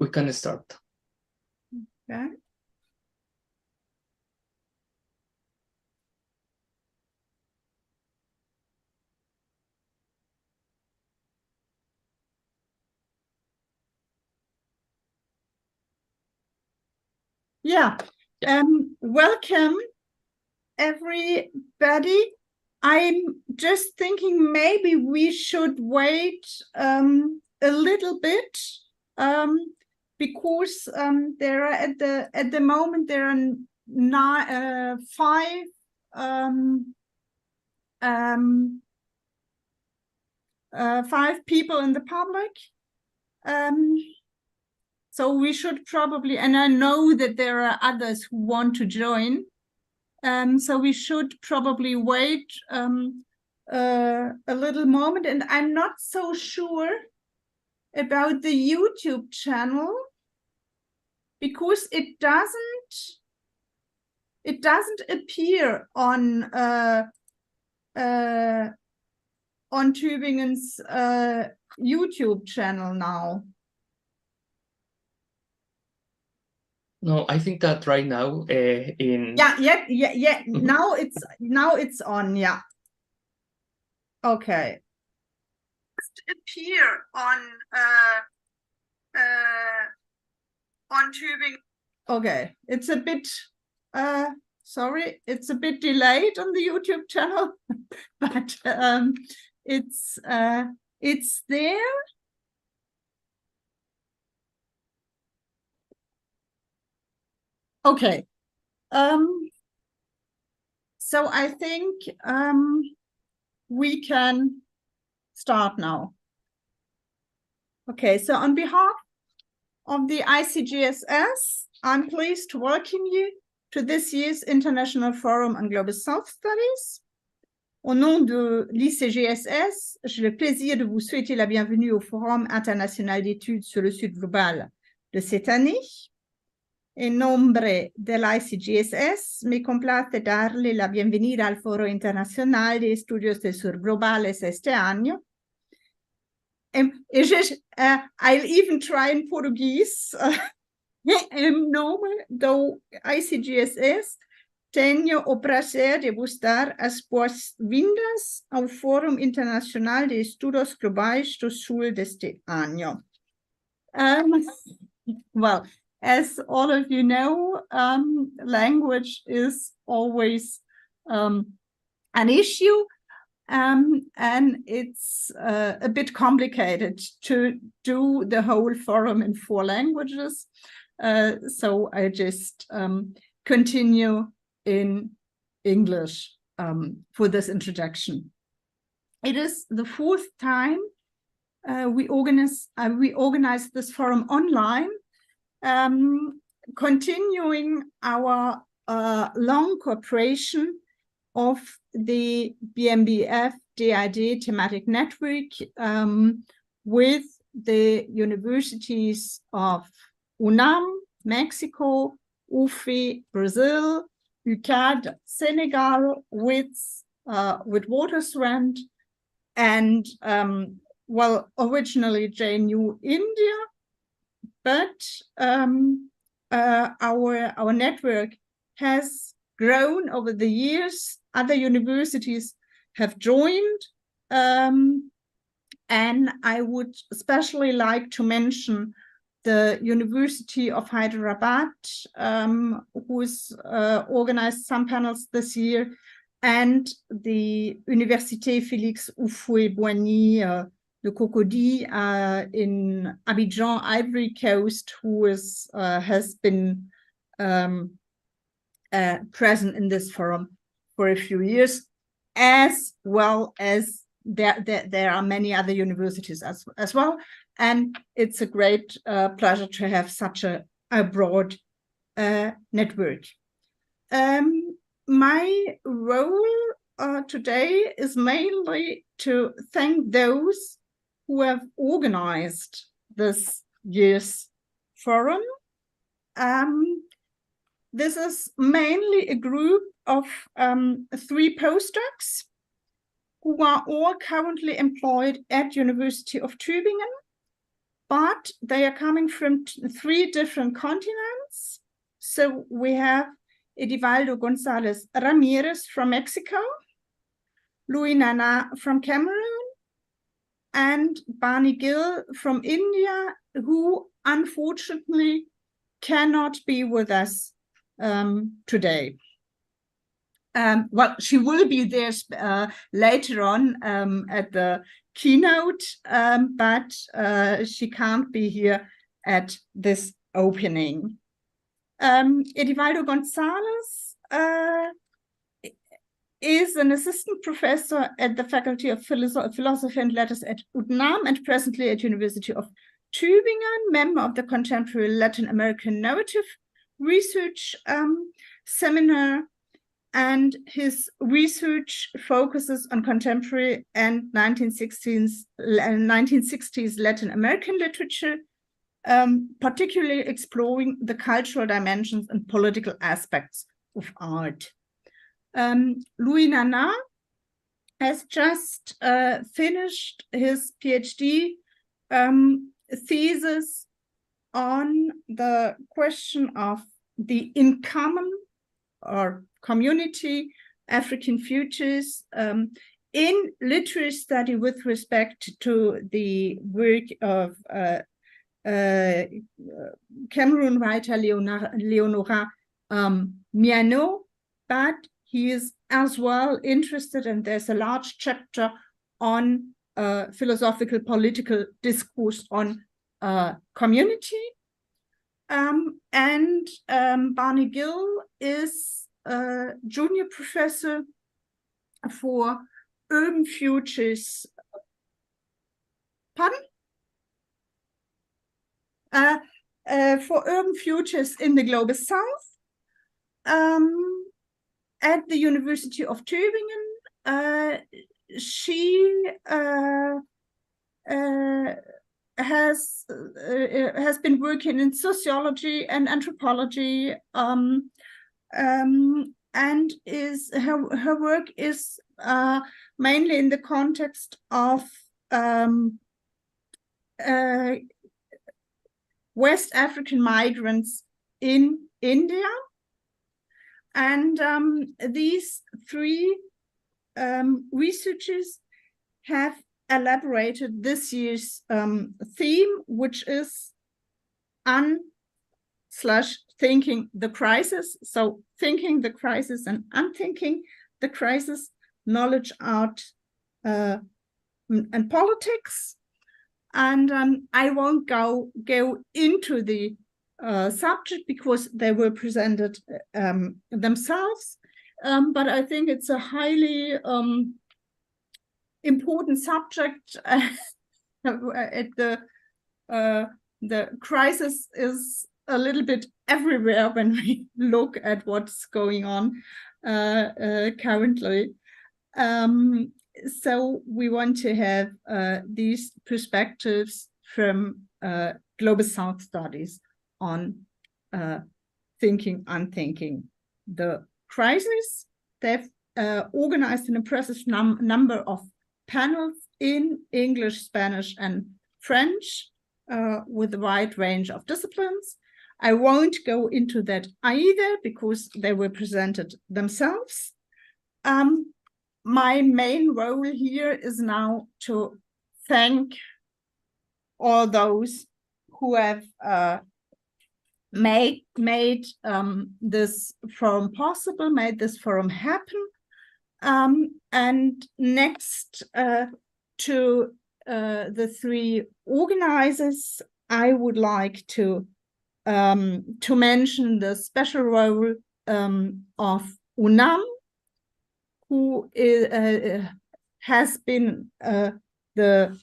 we can start. Okay. Yeah. Welcome, everybody. I'm just thinking maybe we should wait a little bit because there are at the moment there are five people in the public. So we should probably, and I know that there are others who want to join. So we should probably wait a little moment. And I'm not so sure about the YouTube channel because it doesn't appear on Tübingen's YouTube channel now. No, I think that right now in yeah. Now it's on. Yeah. Okay. Appear on Tübingen. Okay, it's a bit sorry, it's a bit delayed on the YouTube channel, but it's there. Okay. So I think we can start now. Okay, so on behalf of the ICGSS, I'm pleased to welcome you to this year's International Forum on Global South Studies. Au nom de l'ICGSS, j'ai le plaisir de vous souhaiter la bienvenue au Forum international d'études sur le Sud global de cette année. En nombre del ICGSS, me complace darle la bienvenida al Foro Internacional de Estudios del Sur Globales este año. I'll even try in Portuguese. Em nome do ICGSS, tenho o prazer de vos dar as boas-vindas ao Fórum Internacional de Estudos Globais do Sul deste ano. Well, as all of you know, language is always an issue, and it's a bit complicated to do the whole forum in 4 languages. So I just continue in English for this introduction. It is the 4th time we organize this forum online, continuing our long cooperation of the BMBF DID thematic network with the universities of UNAM, Mexico, UFI, Brazil, UCAD, Senegal, with Witwatersrand, and well, originally JNU India, but our network has grown over the years. Other universities have joined, and I would especially like to mention the University of Hyderabad, who's organized some panels this year, and the Université Félix Houphouët-Boigny de Cocody in Abidjan, Ivory Coast, who has been present in this forum for a few years, as well as there are many other universities as well. And it's a great pleasure to have such a broad network. My role today is mainly to thank those who have organized this year's forum. This is mainly a group of 3 postdocs who are all currently employed at University of Tübingen. but they are coming from 3 different continents. So we have Edivaldo González Ramírez from Mexico, Louis Nana from Cameroon, and Barney Gill from India, who unfortunately cannot be with us today. Well, she will be there later on at the keynote, but she can't be here at this opening. Edivaldo González is an assistant professor at the Faculty of Philosophy and Letters at UNAM and presently at University of Tübingen, member of the Contemporary Latin American Narrative Research Seminar, and his research focuses on contemporary and 1960s Latin American literature, particularly exploring the cultural dimensions and political aspects of art. Louis Nana has just finished his PhD thesis on the question of the in common or community African futures in literary study with respect to the work of Cameroon writer Leonora Miano, but he is as well interested, and there's a large chapter on philosophical political discourse on community. And Barney Gill is a junior professor for urban futures. Pardon? For urban futures in the Global South at the University of Tübingen. She has been working in sociology and anthropology, and her work is mainly in the context of West African migrants in India. And these 3 researchers have elaborated this year's theme, which is thinking the crisis. So thinking the crisis and unthinking the crisis, knowledge, art, and politics. And I won't go into the subject because they were presented themselves, but I think it's a highly important subject. The crisis is a little bit everywhere when we look at what's going on currently. So we want to have these perspectives from Global South studies on thinking, unthinking the crisis. They've organized an impressive number of panels in English, Spanish, and French with a wide range of disciplines. I won't go into that either because they were presented themselves. My main role here is now to thank all those who have made this forum possible, made this forum happen. And next to the 3 organizers, I would like to mention the special role of UNAM, who has been the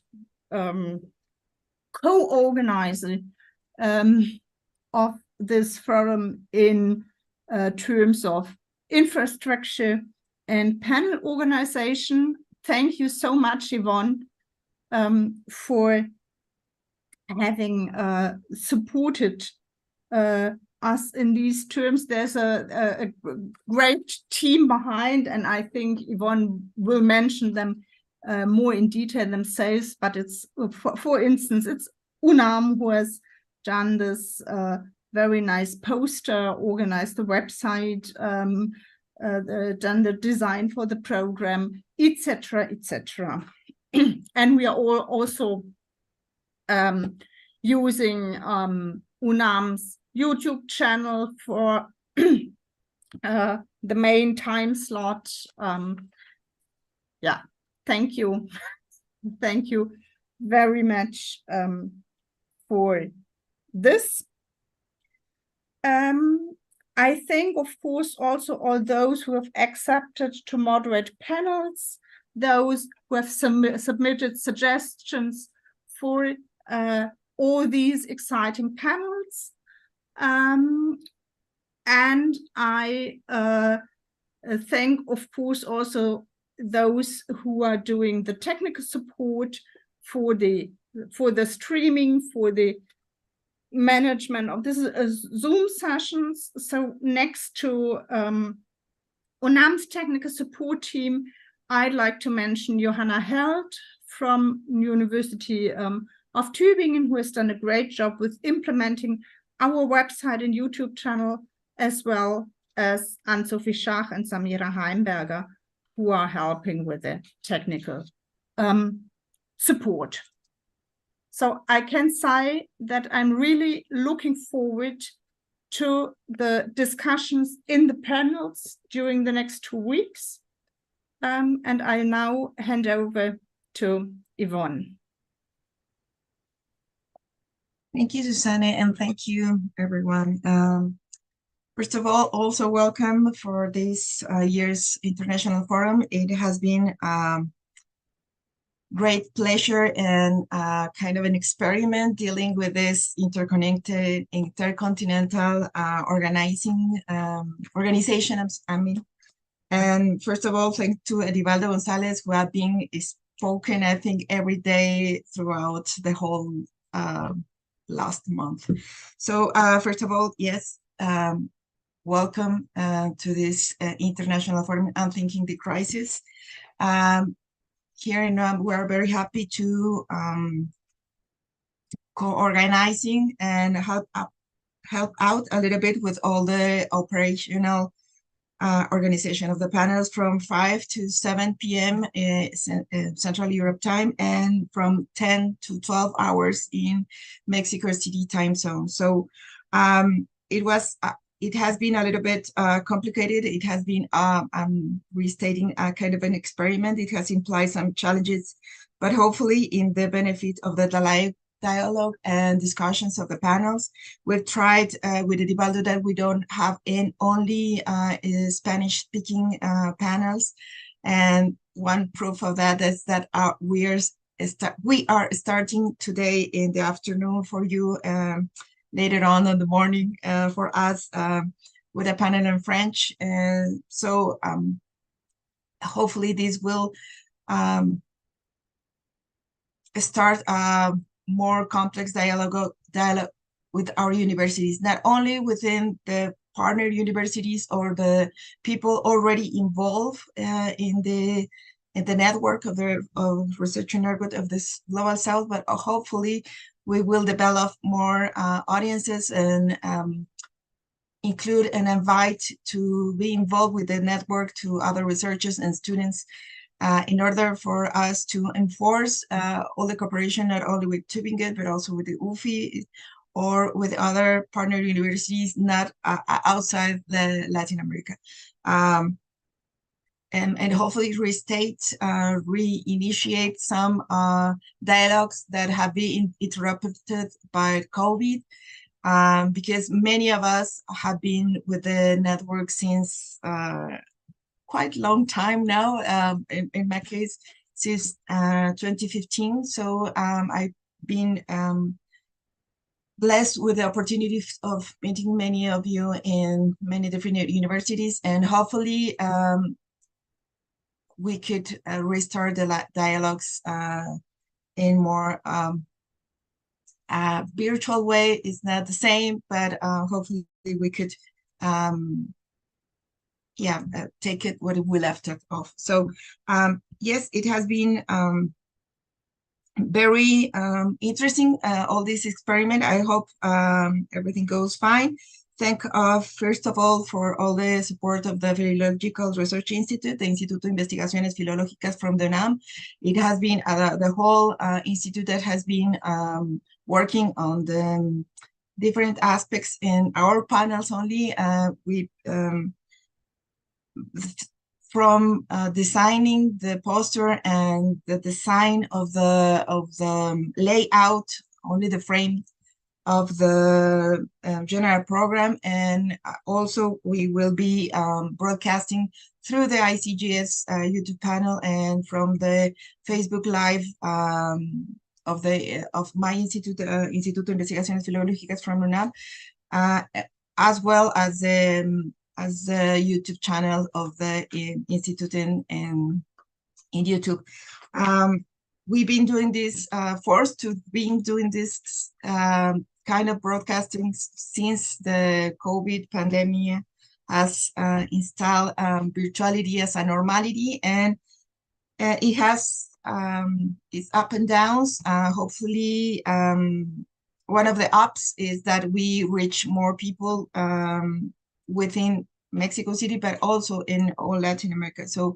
co-organizer of this forum in terms of infrastructure and panel organization. Thank you so much, Yvonne, for having supported us in these terms. There's a great team behind, and I think Yvonne will mention them more in detail themselves, but it's, for instance, it's Unam, who has done this very nice poster, organized the website, done the design for the program, etc., etc. And we are all also using Unam's YouTube channel for the main time slot. Yeah, thank you. Thank you very much for this. I think, of course, also all those who have accepted to moderate panels, those who have submitted suggestions for all these exciting panels. And I thank, of course, also those who are doing the technical support for the streaming, for the management of this Zoom sessions. So next to Unam's technical support team, I'd like to mention Johanna Held from University of Tübingen, who has done a great job with implementing our website and YouTube channel, as well as Ann-Sophie Schach and Samira Heimberger, who are helping with the technical support. So I can say that I'm really looking forward to the discussions in the panels during the next 2 weeks. And I now hand over to Yvonne. Thank you, Susanne, and thank you, everyone. First of all, also welcome for this year's International Forum. It has been great pleasure and kind of an experiment dealing with this intercontinental organization. And first of all, thanks to Edivaldo Gonzalez, who have been spoken, I think, every day throughout the whole last month. So first of all, yes, welcome to this International Forum on Thinking the Crisis. Here in we are very happy to co-organizing and help out a little bit with all the operational organization of the panels from 5 to 7 p.m. Central Europe time, and from 10 to 12 hours in Mexico City time zone. So it has been a little bit complicated. It has been, I'm restating a kind of an experiment. It has implied some challenges, but hopefully in the benefit of the dialogue and discussions of the panels, we've tried with Edivaldo that we don't have only Spanish-speaking panels. And one proof of that is that we are starting today in the afternoon for you, later on in the morning for us with a panel in French. And so hopefully this will start a more complex dialogue with our universities, not only within the partner universities or the people already involved in the network of the research network of this Global South, but hopefully we will develop more audiences and include and invite to be involved with the network to other researchers and students in order for us to enforce all the cooperation, not only with Tübingen, but also with the UFI or with other partner universities not outside Latin America. And hopefully reinitiate some dialogues that have been interrupted by COVID, because many of us have been with the network since quite a long time now, in my case, since 2015. So I've been blessed with the opportunity of meeting many of you in many different universities, and hopefully we could restart the dialogues in more virtual way. It's not the same, but hopefully we could take it what we left it off. So yes, it has been very interesting, all this experiment. I hope everything goes fine. Thank first of all for all the support of the Philological Research Institute, the Instituto de Investigaciones Filológicas from the UNAM. It has been the whole institute that has been working on the different aspects in our panels only. From designing the poster and the design of the layout, only the frame of the general program, and also we will be broadcasting through the ICGS YouTube panel and from the Facebook Live of my institute, Instituto de Investigaciones Filológicas from UNAM, as well as the YouTube channel of the institute in YouTube. We've been doing this, forced to being doing this kind of broadcasting since the COVID pandemic has installed virtuality as a normality, and it has its up and downs. Hopefully, one of the ups is that we reach more people within Mexico City, but also in all Latin America. So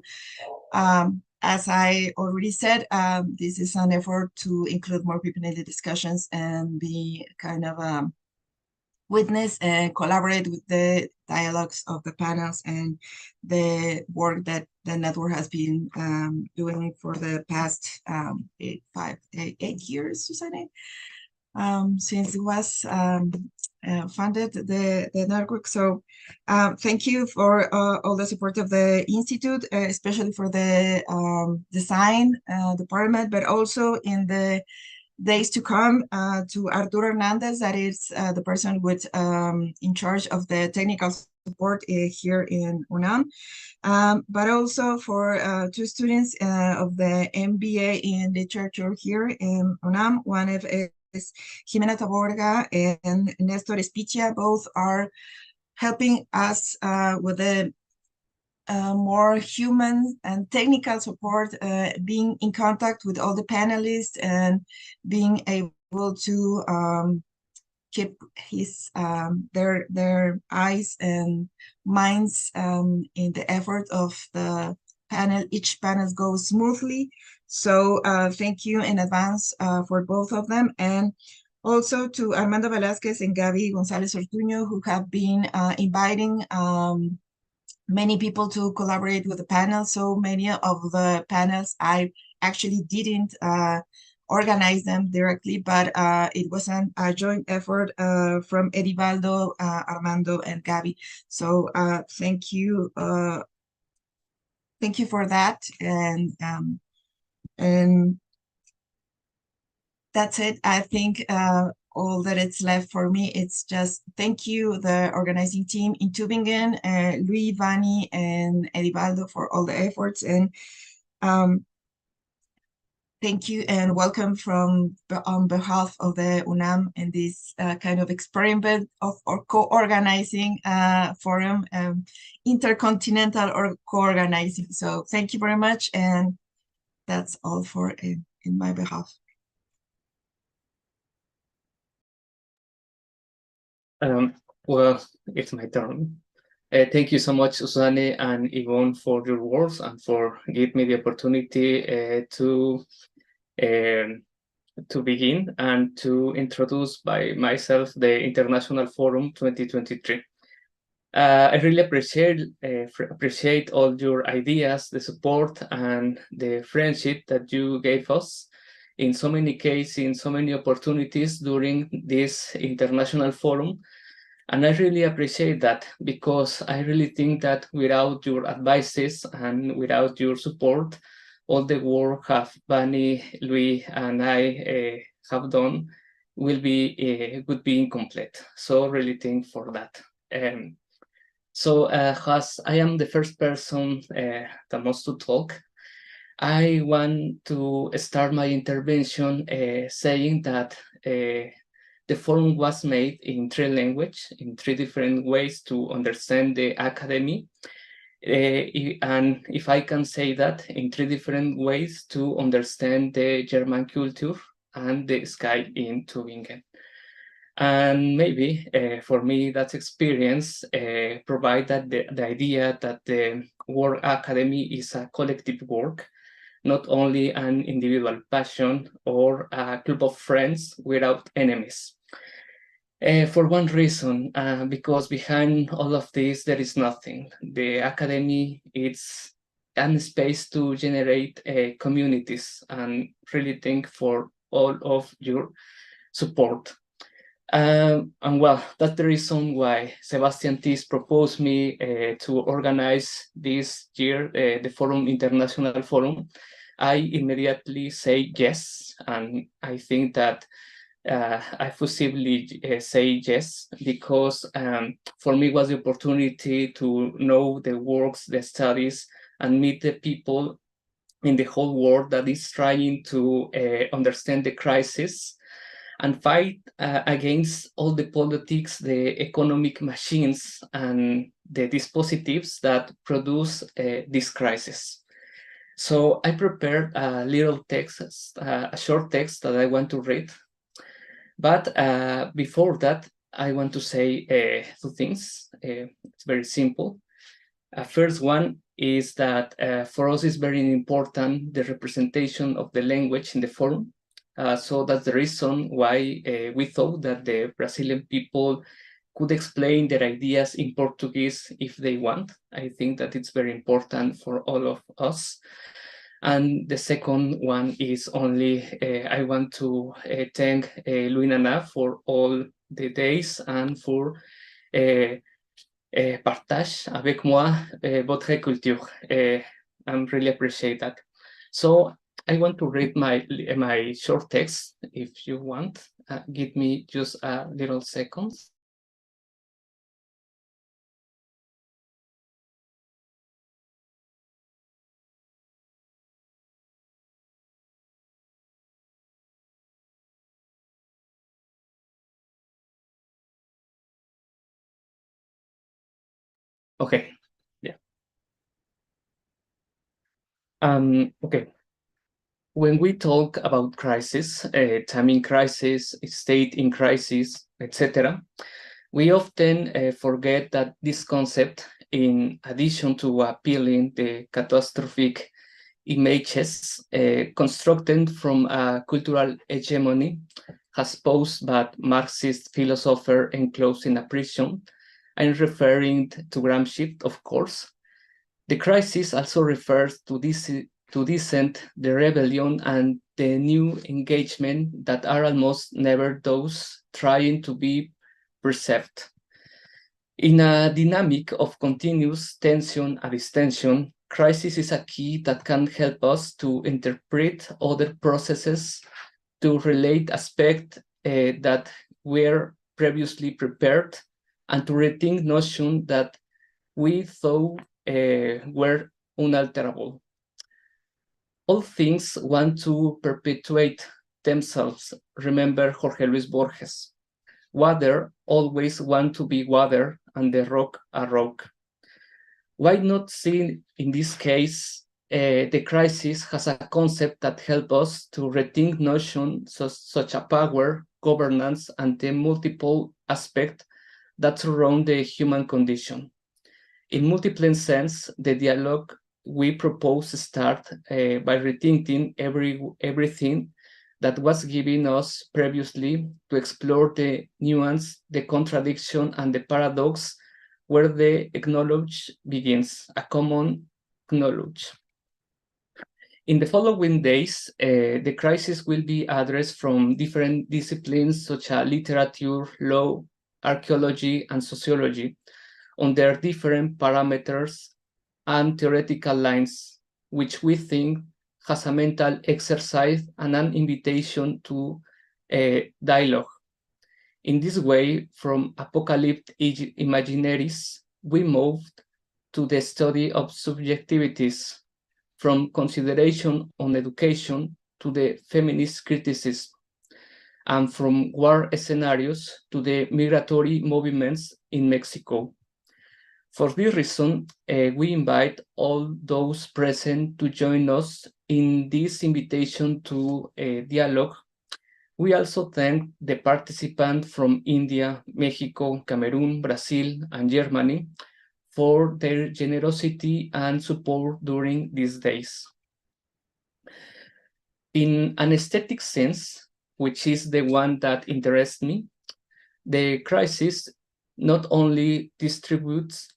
as I already said, this is an effort to include more people in the discussions and be kind of a witness and collaborate with the dialogues of the panels and the work that the network has been doing for the past 8 years, Susanne, since it was funded, the network. So thank you for all the support of the Institute, especially for the design department, but also in the days to come to Arturo Hernandez, that is the person with in charge of the technical support here in UNAM, but also for two students of the MBA in literature here in UNAM. One of is Jimena Taborga and Nestor Espitia. Both are helping us with the more human and technical support, being in contact with all the panelists and being able to keep their eyes and minds in the effort of the panel. Each panel goes smoothly. So thank you in advance for both of them. And also to Armando Velázquez and Gaby González Ortuño, who have been inviting many people to collaborate with the panel. So many of the panels I actually didn't organize them directly, but it was a joint effort from Edivaldo, Armando, and Gaby. So thank you for that, and that's it. I think all that it's left for me, it's just thank you, the organizing team in Tübingen, Luis, Vani, and Edivaldo for all the efforts, and thank you and welcome on behalf of the UNAM in this kind of experiment of or co-organizing forum, intercontinental or co-organizing. So thank you very much, and that's all for in my behalf. Well, it's my turn. Thank you so much, Susanne and Yvonne, for your words and for giving me the opportunity to begin and to introduce by myself the International Forum 2023. I really appreciate all your ideas, the support, and the friendship that you gave us in so many cases, in so many opportunities during this international forum. And I really appreciate that, because I really think that without your advices and without your support, all the work that Vani, Luis, and I have done would be incomplete. So really think for that. So as I am the first person that wants to talk, I want to start my intervention saying that the forum was made in 3 languages, in 3 different ways to understand the academy. And if I can say that in 3 different ways to understand the German culture and the sky in Tübingen. And maybe for me, that experience provide that the idea that the World Academy is a collective work, not only an individual passion or a club of friends without enemies. For one reason, because behind all of this, there is nothing. The academy is a space to generate communities, and really thank for all of your support. And well, that's the reason why Sebastian Tis proposed me to organize this year the Forum International Forum. I immediately say yes, and I think that I forcibly say yes because for me it was the opportunity to know the works, the studies, and meet the people in the whole world that is trying to understand the crisis and fight against all the politics, the economic machines, and the dispositives that produce this crisis. So I prepared a little text, a short text that I want to read. But before that, I want to say 2 things. It's very simple. First one is that for us it's very important the representation of the language in the forum. So that's the reason why we thought that the Brazilian people could explain their ideas in Portuguese if they want. I think that it's very important for all of us. And the second one is only, I want to thank Louis Nana for all the days and for partage avec moi votre culture. I really appreciate that. So I want to read my short text, if you want. Give me just a little seconds. Okay, yeah. Okay. When we talk about crisis, timing crisis, state in crisis, etc., we often forget that this concept, in addition to appealing the catastrophic images constructed from a cultural hegemony, has posed by Marxist philosopher enclosed in a prison. I'm referring to Gramsci, of course. The crisis also refers to dissent, the rebellion, and the new engagement that are almost never those trying to be perceived. In a dynamic of continuous tension and distension, crisis is a key that can help us to interpret other processes, to relate aspects that were previously prepared, and to rethink notions that we thought were unalterable. All things want to perpetuate themselves. Remember Jorge Luis Borges. Water always want to be water, and the rock a rock. Why not see in this case the crisis has a concept that helps us to rethink notions such as power, governance, and the multiple aspects that surround the human condition. In multiple sense, the dialogue we propose start by rethinking everything that was given us previously to explore the nuance, the contradiction, and the paradox where the knowledge begins, a common knowledge. In the following days, the crisis will be addressed from different disciplines such as literature, law, archaeology, and sociology, on their different parameters and theoretical lines, which we think has a mental exercise and an invitation to dialogue. In this way, from apocalyptic imaginaries, we moved to the study of subjectivities, from consideration on education to the feminist criticism, and from war scenarios to the migratory movements in Mexico. For this reason, we invite all those present to join us in this invitation to dialogue. We also thank the participants from India, Mexico, Cameroon, Brazil, and Germany for their generosity and support during these days. In an aesthetic sense, which is the one that interests me, the crisis not only distributes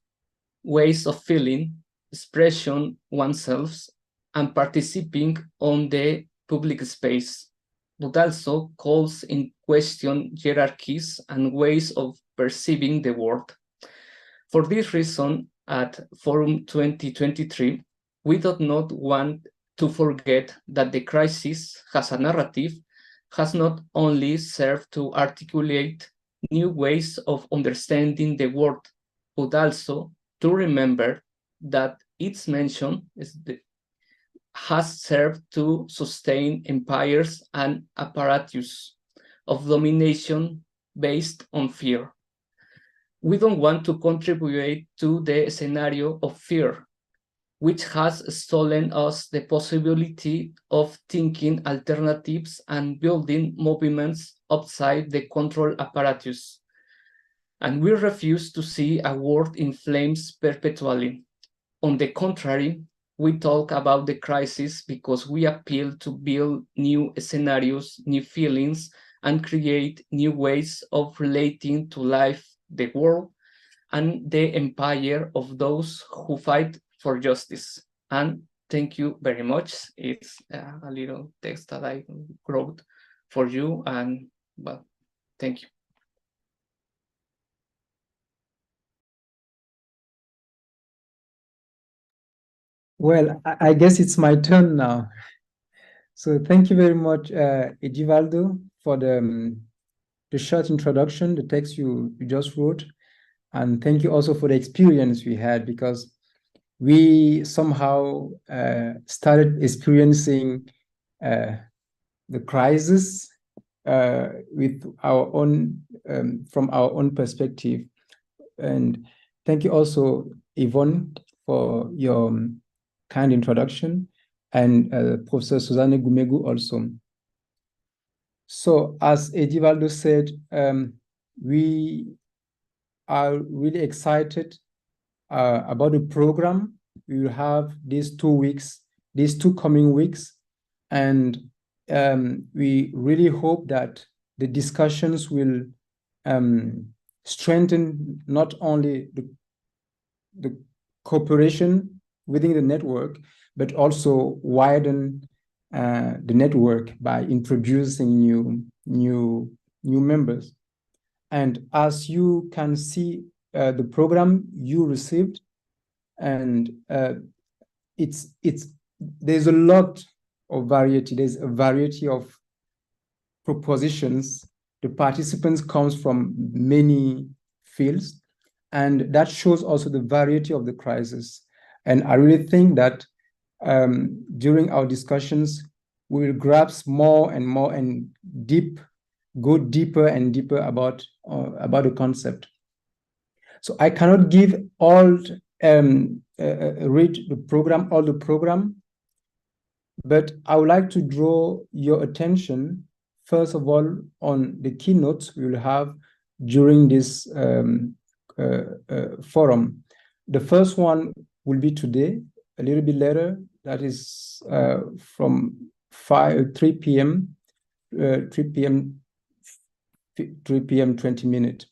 ways of feeling, expression oneself, and participating on the public space, but also calls in question hierarchies and ways of perceiving the world. For this reason, at Forum 2023, we do not want to forget that the crisis as a narrative has not only served to articulate new ways of understanding the world, but also to remember that its mention has served to sustain empires and apparatus of domination based on fear. We don't want to contribute to the scenario of fear, which has stolen us the possibility of thinking alternatives and building movements outside the control apparatus. And we refuse to see a world in flames perpetually. On the contrary, we talk about the crisis because we appeal to build new scenarios, new feelings, and create new ways of relating to life, the world, and the empire of those who fight for justice. And thank you very much. It's a little text that I wrote for you, and well, thank you. Well, I guess it's my turn now. So thank you very much, Edivaldo, for the short introduction, the text you just wrote. And thank you also for the experience we had, because we somehow started experiencing the crisis with our own, from our own perspective. And thank you also, Yvonne, for your kind introduction, and Professor Suzanne Gumegu also. So as Edivaldo said, we are really excited about the program. We will have these 2 weeks, these 2 coming weeks, and we really hope that the discussions will strengthen not only the cooperation within the network, but also widen the network by introducing new members. And as you can see, the program you received, and there's a lot of variety. There's a variety of propositions. The participants comes from many fields, and that shows also the variety of the crisis. And I really think that during our discussions, we will grasp more and more and go deeper and deeper about the concept. So I cannot give read the program, but I would like to draw your attention, first of all, on the keynotes we will have during this forum. The first one will be today, a little bit later. That is from 3 p.m. 3 p.m. 20 minutes.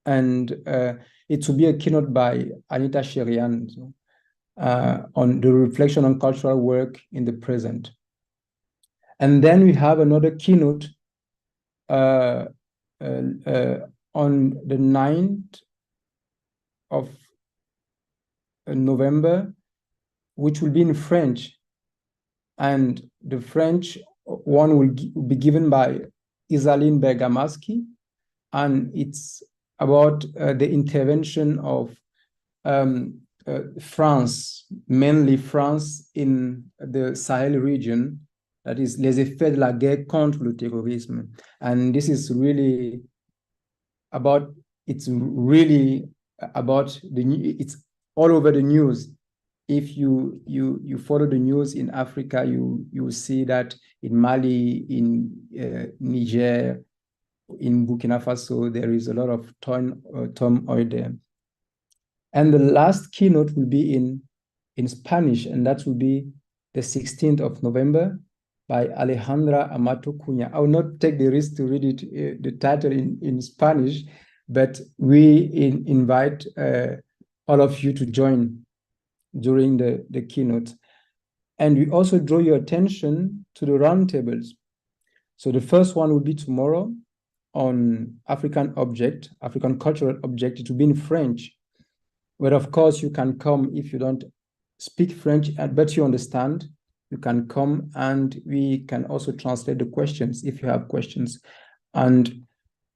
And it will be a keynote by Anita Sherian on the reflection on cultural work in the present. And then we have another keynote on the 9th of November, which will be in French. And the French one will be given by Isaline Bergamaschi, and it's about the intervention of France, mainly France, in the Sahel region, that is les effets de la guerre contre le terrorisme. And this is really about, it's really about the new. It's all over the news. If you follow the news in Africa, you will see that in Mali, in Niger, in Burkina Faso, there is a lot of turmoil there. And the last keynote will be in Spanish, and that will be the 16th of November by Alejandra Amato Cunha. I will not take the risk to read it, the title in Spanish, but we invite all of you to join during the keynote. And we also draw your attention to the roundtables. So the first one will be tomorrow on African cultural object. It will be in French, where of course you can come if you don't speak French, but you understand. You can come, and we can also translate the questions if you have questions. And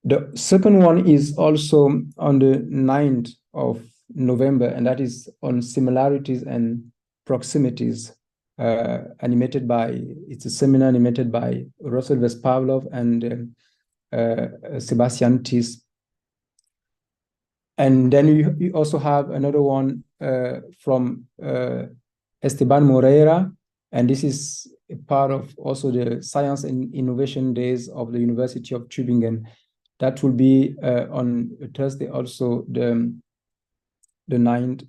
the second one is also on the 9th of November, and that is on similarities and proximities, it's a seminar animated by Russell Vespavlov and Sebastian Tis. And then you also have another one from Esteban Moreira, and this is a part of also the Science and Innovation Days of the University of Tübingen. That will be on Thursday, also the 9th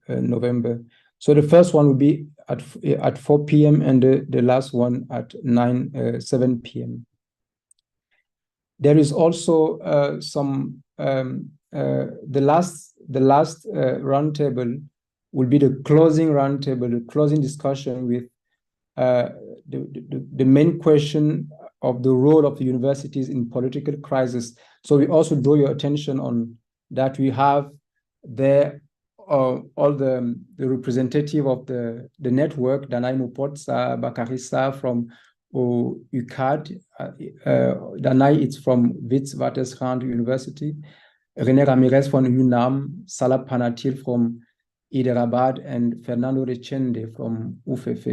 November. So the first one will be at 4 p.m. and the last one at 7 p.m. There is also some the last roundtable will be the closing roundtable, the closing discussion with the main question of the role of the universities in political crisis. So we also draw your attention on that. We have there all the representative of the network, Danai Mupotsa Bakarisa from UCAD, Danai is from Witwatersrand University, René Ramirez from UNAM, Salah Panatil from Hyderabad, and Fernando Rechende from UFF.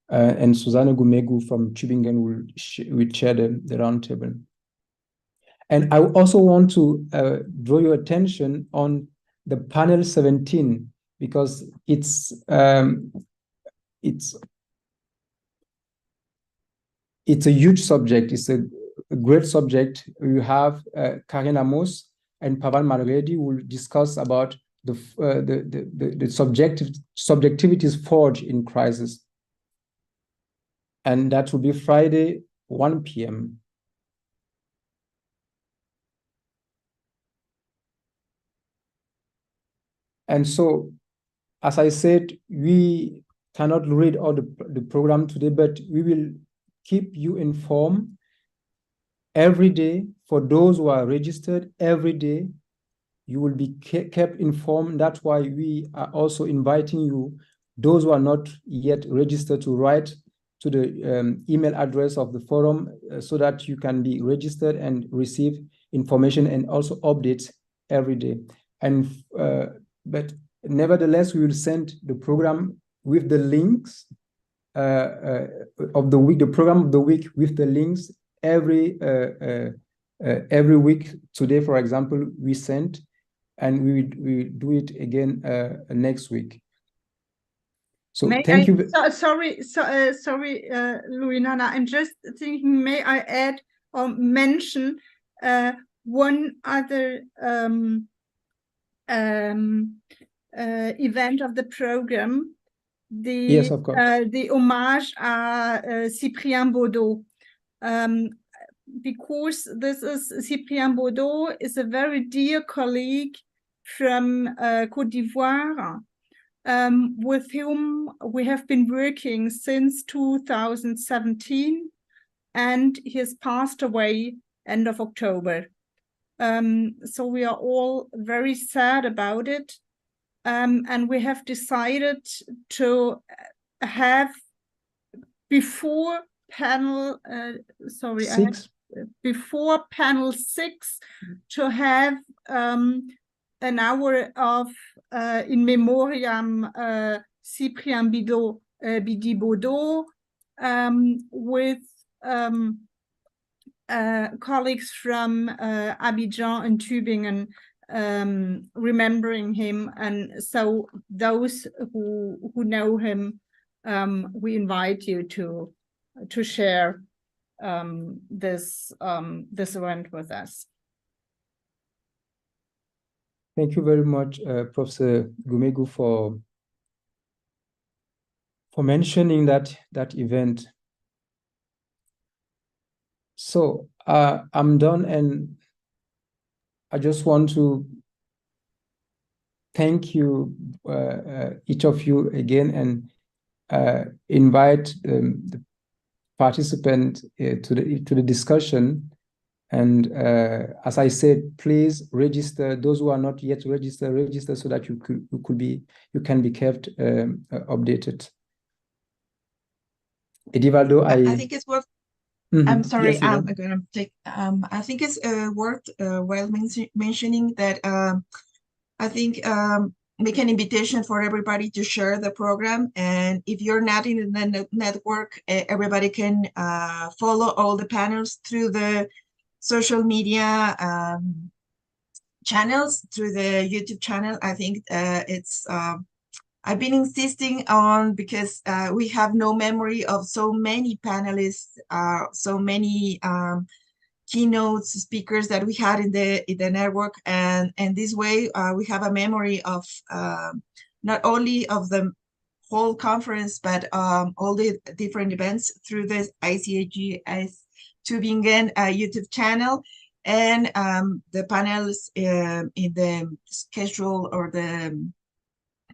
And Susanne Gumegu from Tübingen will chair the roundtable. And I also want to draw your attention on the panel 17, because it's a huge subject. It's a great subject. You have Karen Amos and Pavan Malredi will discuss about the subjectivities forged in crisis. And that will be Friday, 1 p.m. And so, as I said, we cannot read all the program today, but we will keep you informed every day. For those who are registered, every day you will be kept informed. That's why we are also inviting you, those who are not yet registered, to write to the email address of the forum so that you can be registered and receive information and also updates every day. And but nevertheless, we will send the program with the links of the week, the program of the week with the links every week. Today, for example, we sent, and we do it again next week. So thank you. Sorry, Louis-Nana, I'm just thinking, may I add or mention one other event of the program? Yes, of course. The homage Cyprien Baudot. Because Cyprien Baudot is a very dear colleague from Côte d'Ivoire, with whom we have been working since 2017, and he has passed away end of October. So we are all very sad about it, and we have decided to have before panel before panel 6 to have an hour of in memoriam Cyprien Bidi Baudot with colleagues from Abidjan and Tübingen, remembering him. And so those who know him, we invite you to share this event with us. Thank you very much, Professor Gumegu, for mentioning that event. So I'm done, and I just want to thank you, each of you again, and invite the participant to the discussion. And as I said, please register. Those who are not yet register so that you can be kept updated. Edivaldo, I think it's worth. I'm sorry. Yes, I'm gonna take. I think it's worth mentioning that. I think make an invitation for everybody to share the program, and if you're not in the network, everybody can follow all the panels through the social media channels, through the YouTube channel. I think it's I've been insisting on, because we have no memory of so many panelists, so many keynote speakers that we had in the network, and this way we have a memory of not only of the whole conference, but all the different events through the ICGS Tübingen YouTube channel, and the panels in the schedule or the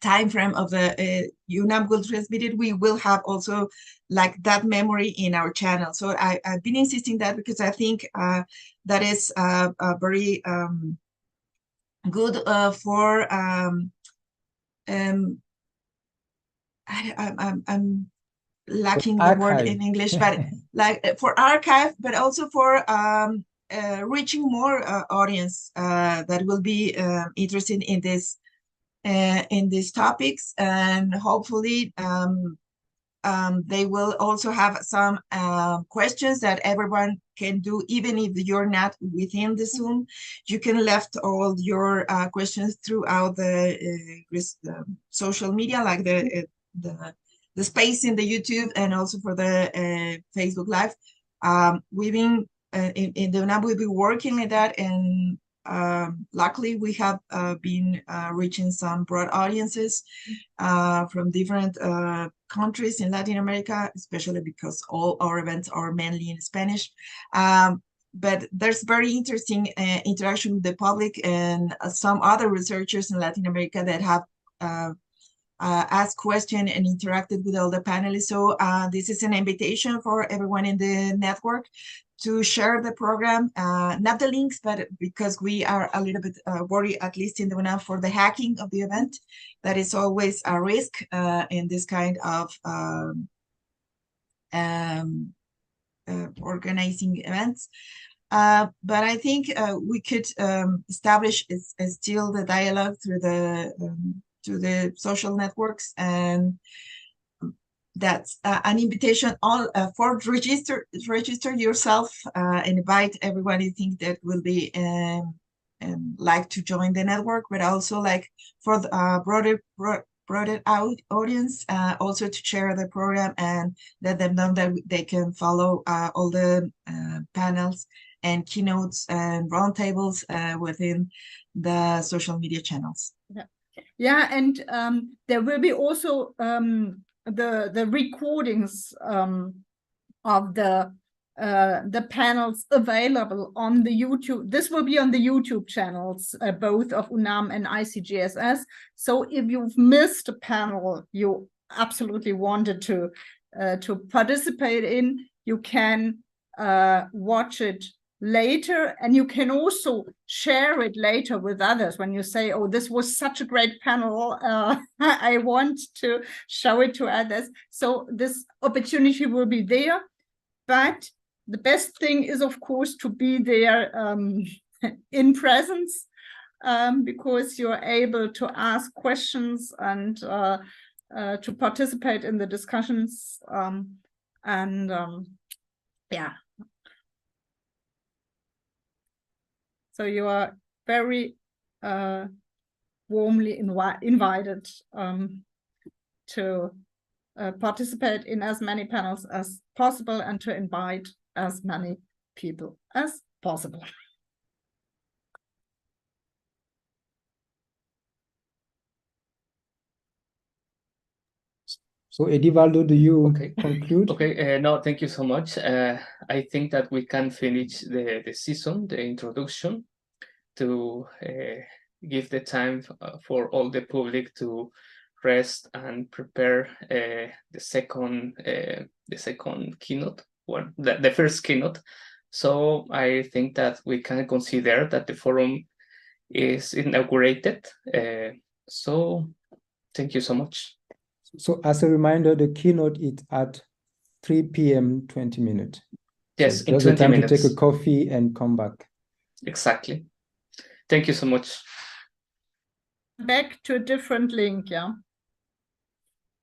time frame of the UNAM will transmit it. We will have also like that memory in our channel. So I've been insisting that because I think that is very good for I'm lacking the word in English, but like for archive, but also for reaching more audience that will be interested in these topics, and hopefully they will also have some questions that everyone can do. Even if you're not within the Zoom, you can left all your questions throughout the social media, like the space in the YouTube, and also for the Facebook Live. We've been in the UNAM, we'll be working at that, and luckily we have been reaching some broad audiences from different countries in Latin America, especially because all our events are mainly in Spanish. But there's very interesting interaction with the public, and some other researchers in Latin America that have asked questions and interacted with all the panelists. So this is an invitation for everyone in the network to share the program, not the links, but because we are a little bit worried, at least in the UNAM, for the hacking of the event. That is always a risk in this kind of organizing events. But I think we could establish still the dialogue through the social networks, and that's an invitation all for register yourself and invite everyone you think that will be like to join the network, but also like for the broader out audience, also to share the program and let them know that they can follow all the panels and keynotes and roundtables within the social media channels. Yeah, and there will be also the recordings of the panels available on the YouTube. This will be on the YouTube channels, both of UNAM and ICGSS. So if you've missed a panel you absolutely wanted to participate in, you can watch it later, and you can also share it later with others when you say, oh, this was such a great panel, I want to show it to others. So this opportunity will be there, but the best thing is, of course, to be there in presence, because you're able to ask questions and to participate in the discussions, yeah. So you are very warmly invited to participate in as many panels as possible and to invite as many people as possible. So Edivaldo, do you Okay. conclude? Okay, no, thank you so much. I think that we can finish the season, the introduction, to give the time for all the public to rest and prepare the second keynote, or the first keynote. So I think that we can consider that the forum is inaugurated. So thank you so much. So as a reminder, the keynote is at 3 p.m. 20 minutes. Yes, So in just the 20 time minutes. to take a coffee and come back. Exactly. Thank you so much. Back to a different link, yeah.